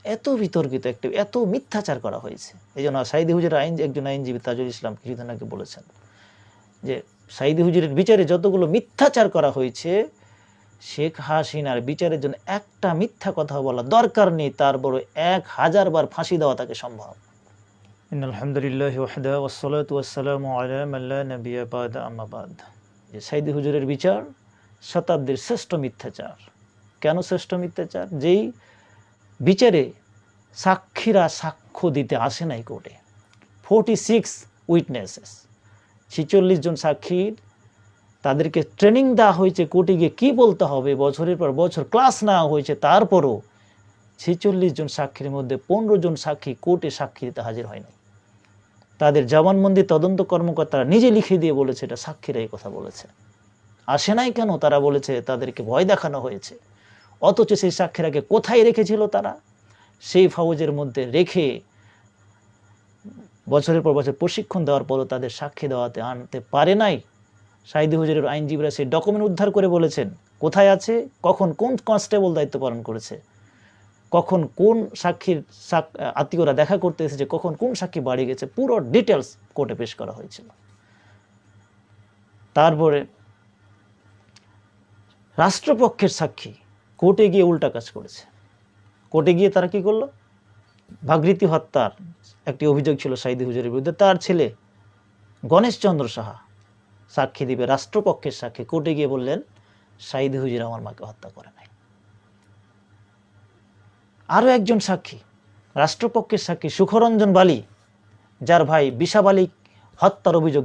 এত বিতর্কিত একটি, এত মিথ্যাচার করা হয়েছে। এই জন্য সাইদি হুজুরের একজন আইনজীবী তাজুল ইসলাম কিছুদিন আগে বলেছেন যে সাইদি হুজুরের বিচারে যতগুলো মিথ্যাচার করা হয়েছে, শেখ হাসিনার বিচারের জন্য একটা মিথ্যা কথা বলা দরকার নেই, তার বড় 1000 বার ফাঁসি দেওয়া তাকে সম্ভব। ইন্নাল হামদুলিল্লাহি ওয়াহদা ওয়াসসালাতু ওয়াসসালামু আলা মান লা নাবিয়্যা বা'দা আম্মা বা'দ। যে সাইদি হুজুরের বিচার শতাব্দীর শ্রেষ্ঠ মিথ্যাচার। কেন শ্রেষ্ঠ মিথ্যাচার? যেই বিচারে সাক্ষীরা সাক্ষ্য দিতে আসে নাই কোর্টে। 46 উইটনেসেস, 46 জন সাক্ষীর তাদেরকে ট্রেনিং দেওয়া হয়েছে কোর্টে গিয়ে কী বলতে হবে, বছরের পর বছর ক্লাস নেওয়া হয়েছে, তারপরও 46 জন সাক্ষীর মধ্যে 15 জন সাক্ষী কোর্টে সাক্ষী দিতে হাজির হয় নাই। তাদের জবানবন্দি তদন্ত কর্মকর্তারা নিজে লিখে দিয়ে বলেছে এটা সাক্ষীরা এই কথা বলেছে। আসে নাই কেন? তারা বলেছে তাদেরকে ভয় দেখানো হয়েছে। অথচ সেই সাক্ষীরাকে কোথায় রেখেছিল তারা? সেই ফৌজের মধ্যে রেখে বছরের পর বছর প্রশিক্ষণ দেওয়ার পরও তাদের সাক্ষী দেওয়াতে আনতে পারে নাই। সাইদি হুজুরের আইনজীবীরা সেই ডকুমেন্ট উদ্ধার করে বলেছেন কোথায় আছে, কখন কোন কনস্টেবল দায়িত্ব পালন করেছে, কখন কোন সাক্ষীর আত্মীয়রা দেখা করতে এসেছে, কখন কোন সাক্ষী বাড়ি গেছে, পুরো ডিটেলস কোর্টে পেশ করা হয়েছিল। তারপরে রাষ্ট্রপক্ষের সাক্ষী কোর্টে গিয়ে উল্টা কাজ করেছে। কোর্টে গিয়ে তারা কি করলো? ভাগৃতি হত্যার একটি অভিযোগ ছিল সাইদি হুজুরের বিরুদ্ধে, তার ছেলে গণেশচন্দ্র সাহা সাক্ষী দিবে রাষ্ট্রপক্ষের সাক্ষী। কোর্টে গিয়ে বললেন সাইদি হুজুর আমার মাকে হত্যা করে নাই। আরও একজন সাক্ষী, রাষ্ট্রপক্ষের সাক্ষী সুখরঞ্জন বালি, যার ভাই বিশাব আলী হত্যার অভিযোগ,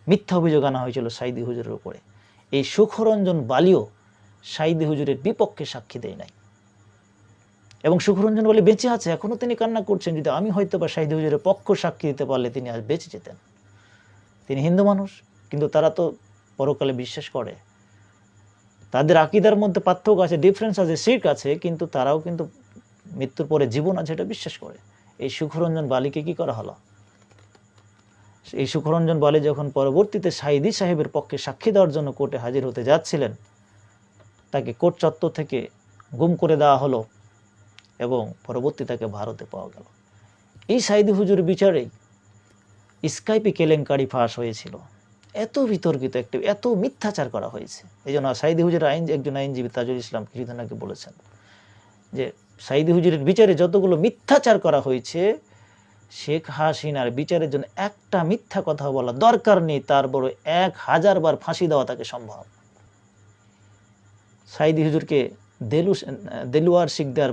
মিথ্যা অভিযোগ আনা হয়েছিল সাইদি হুজুরের উপরে, এই সুখরঞ্জন বালিও সাইদি হুজুরের বিপক্ষে সাক্ষী দেয় নাই। এবং সুখরঞ্জন বালি বেঁচে আছে, এখনও তিনি কান্না করছেন, যদি আমি হয়তো বা সাইদি হুজুরের পক্ষ সাক্ষী দিতে পারলে তিনি আজ বেঁচে যেতেন। তিনি হিন্দু মানুষ, কিন্তু তারা তো পরকালে বিশ্বাস করে, তাদের আকীদার মধ্যে পার্থক্য আছে, ডিফারেন্স আছে, শিরক আছে, কিন্তু তারাও কিন্তু মৃত্যুর পরে জীবন আছে এটা বিশ্বাস করে। এই সুখরঞ্জন বালিকে কি করা হলো? এই সুখরঞ্জন বালি যখন পরবর্তীতে সাইদি সাহেবের পক্ষে সাক্ষী দেওয়ার জন্য কোর্টে হাজির হতে যাচ্ছিলেন, তাকে কোর্ট চত্বর থেকে গুম করে দেওয়া হলো এবং পরবর্তী তাকে ভারতে পাওয়া গেল। এই সাইদি হুজুর বিচারেই স্কাইপে কেলেঙ্কারি ফাঁস হয়েছিল। এত বিতর্কিত একটি, এত মিথ্যাচার করা হয়েছে। এই জন্য সাইদি হুজুরের একজন আইনজীবী তাজুল ইসলাম কিছুদিন আগে বলেছেন যে সাইদি হুজুরের বিচারে যতগুলো মিথ্যাচার করা হয়েছে, শেখ হাসিনার বিচারের জন্য একটা মিথ্যা কথা বলা দরকার নেই, তার বড় 1000 বার ফাঁসি দেওয়া তাকে সম্ভব। সাইদি হুজুরকে দেলুয়ার শিকদার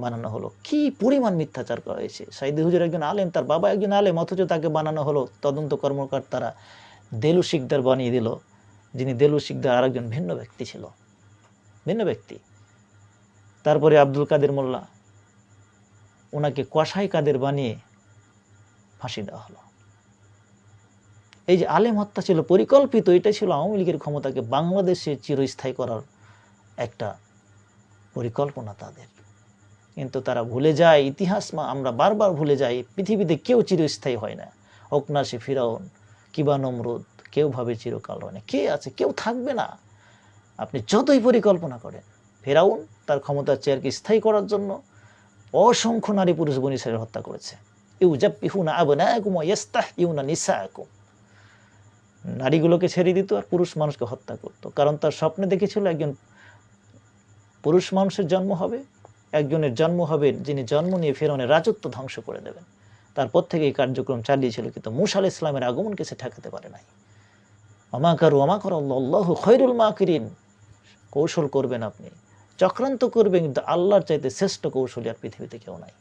বানানো হলো। কি পরিমাণ মিথ্যাচার করা হয়েছে! সাইদি হুজুর একজন আলেম, তার বাবা একজন আলেম, অথচ তাকে বানানো হলো, তদন্ত কর্মকর্তারা দেলু শিকদার বানিয়ে দিল, যিনি দেলু শিকদার আরেকজন ভিন্ন ব্যক্তি ছিল, ভিন্ন ব্যক্তি। তারপরে আব্দুল কাদের মোল্লা, ওনাকে কসাই কাদের বানিয়ে ফাঁসি দেওয়া হলো। এই যে আলেম হত্যা ছিল পরিকল্পিত, এটা ছিল আওয়ামী লীগের ক্ষমতাকে বাংলাদেশে চিরস্থায়ী করার একটা পরিকল্পনা তাদের। কিন্তু তারা ভুলে যায়, ইতিহাস আমরা বারবার ভুলে যাই, পৃথিবীতে কেউ চিরস্থায়ী হয় না। হোক না সে ফিরাউন কিবা নমরুদ, কেউ ভাবে চিরকাল হয় না। কে আছে? কেউ থাকবে না। আপনি যতই পরিকল্পনা করেন, ফিরাউন তার ক্ষমতার চেয়ারকে স্থায়ী করার জন্য অসংখ্য নারী পুরুষ বনী ইসরাঈল হত্যা করেছে। ইউযাব্বিহুনা আবনাআকুম ওয়া ইস্তাহইউনা নিসাআকুম, নারীগুলোকে ছেড়ে দিত আর পুরুষ মানুষকে হত্যা করত। কারণ তার স্বপ্নে দেখেছিল একজন পুরুষ মানুষের জন্ম হবে, একজনের জন্ম হবে যিনি জন্ম নিয়ে ফিরআউনের রাজত্ব ধ্বংস করে দেবেন। তারপর থেকে এই কার্যক্রম চালিয়েছিল, কিন্তু মূসা আলাইহিস সালামের আগমনকে সে ঠেকাতে পারে নাই। ওমা কারু ওমা কারাল্লাহু খায়রুল মাকিরিন, কৌশল করবেন আপনি, চক্রান্ত করবেন, কিন্তু আল্লাহর চাইতে শ্রেষ্ঠ কৌশলী আর পৃথিবীতে কেউ নাই।